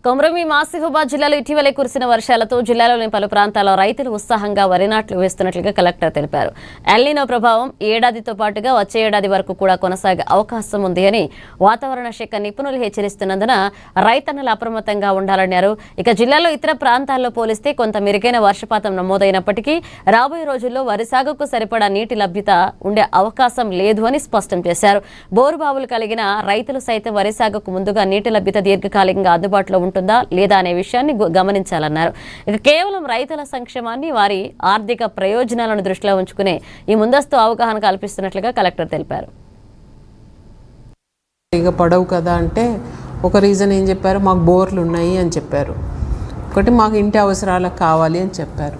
కొమరమి ఆసిఫాబాద్ జిల్లాలో ఇటీవలే కురిసిన వర్షాలతో జిల్లాలోని పలు ప్రాంతాల్లో రైతులు ఉత్సాహంగా వరి నాట్లు వేస్తున్నట్లుగా కలెక్టర్ తెలిపారు. ఎల్నినో ప్రభావం ఏడాదితో పాటుగా వచ్చే ఏడాది వరకు కూడా కొనసాగే అవకాశం ఉంది అని వాతావరణ శాఖ నిపుణులు హెచ్చరిస్తున్నందున రైతన్నలు అప్రమత్తంగా ఉండాలన్నారు. ఇక జిల్లాలో ఇతర ప్రాంతాల్లో పోలిస్తే కొంత మెరుగైన వర్షపాతం నమోదైనప్పటికీ రాబోయే రోజుల్లో వరి సాగుకు సరిపడా నీటి లభ్యత ఉండే అవకాశం లేదు అని స్పష్టం చేశారు. బోరుబావులు కలిగిన రైతులు సైతం వరి సాగుకు ముందుగా నీటి లభ్యత దీర్ఘకాలికంగా అందుబాటులో ఉంటుందా లేదా అనే విషయాన్ని గమనించాలన్నారు. ఇక కేవలం రైతుల సంక్షేమాన్ని వారి ఆర్థిక ప్రయోజనాలను దృష్టిలో ఉంచుకునే ఈ ముందస్తు అవగాహన కల్పిస్తున్నట్లుగా కలెక్టర్ తెలిపారు. ఇక పడవు కదా అంటే ఒక రీజన్ ఏం చెప్పారు, మాకు బోర్లు ఉన్నాయి అని చెప్పారు. ఒకటి మాకు ఇంటి అవసరాలకు కావాలి అని చెప్పారు.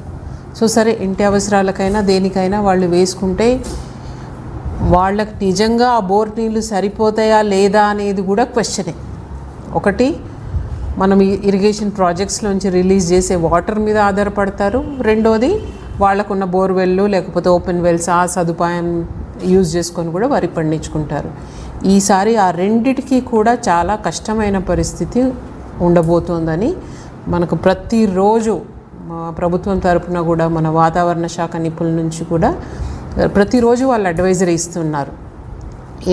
సో సరే, ఇంటి అవసరాలకైనా దేనికైనా వాళ్ళు వేసుకుంటే వాళ్ళకి నిజంగా ఆ బోర్ నీళ్ళు సరిపోతాయా లేదా అనేది కూడా క్వశ్చనే. ఒకటి, మనం ఇరిగేషన్ ప్రాజెక్ట్స్లోంచి రిలీజ్ చేసే వాటర్ మీద ఆధారపడతారు. రెండోది, వాళ్ళకున్న బోర్వెల్లు లేకపోతే ఓపెన్ వెల్స్ ఆ సదుపాయం యూజ్ చేసుకొని కూడా వరి పండించుకుంటారు. ఈసారి ఆ రెండిటికి కూడా చాలా కష్టమైన పరిస్థితి ఉండబోతోందని మనకు ప్రతిరోజు ప్రభుత్వం తరపున కూడా మన వాతావరణ శాఖ నిపుణుల నుంచి కూడా ప్రతిరోజు వాళ్ళు అడ్వైజరీ ఇస్తున్నారు.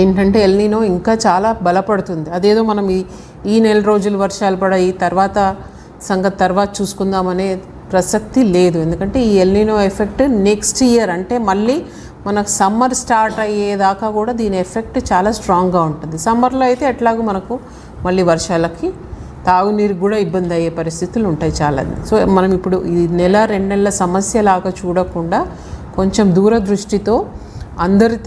ఏంటంటే ఎల్నినో ఇంకా చాలా బలపడుతుంది. అదేదో మనం ఈ నెల రోజులు వర్షాలు పడాయి తర్వాత సంగతి తర్వాత చూసుకుందామనే ప్రసక్తి లేదు. ఎందుకంటే ఈ ఎల్నినో ఎఫెక్ట్ నెక్స్ట్ ఇయర్ అంటే మళ్ళీ మనకు సమ్మర్ స్టార్ట్ అయ్యేదాకా కూడా దీని ఎఫెక్ట్ చాలా స్ట్రాంగ్గా ఉంటుంది. సమ్మర్లో అయితే ఎట్లాగో మనకు మళ్ళీ వర్షాలకి తాగునీరు కూడా ఇబ్బంది అయ్యే పరిస్థితులు ఉంటాయి చాలా. సో మనం ఇప్పుడు ఈ నెల 2 నెలల సమస్యలాగా చూడకుండా కొంచెం దూరదృష్టితో అందరితో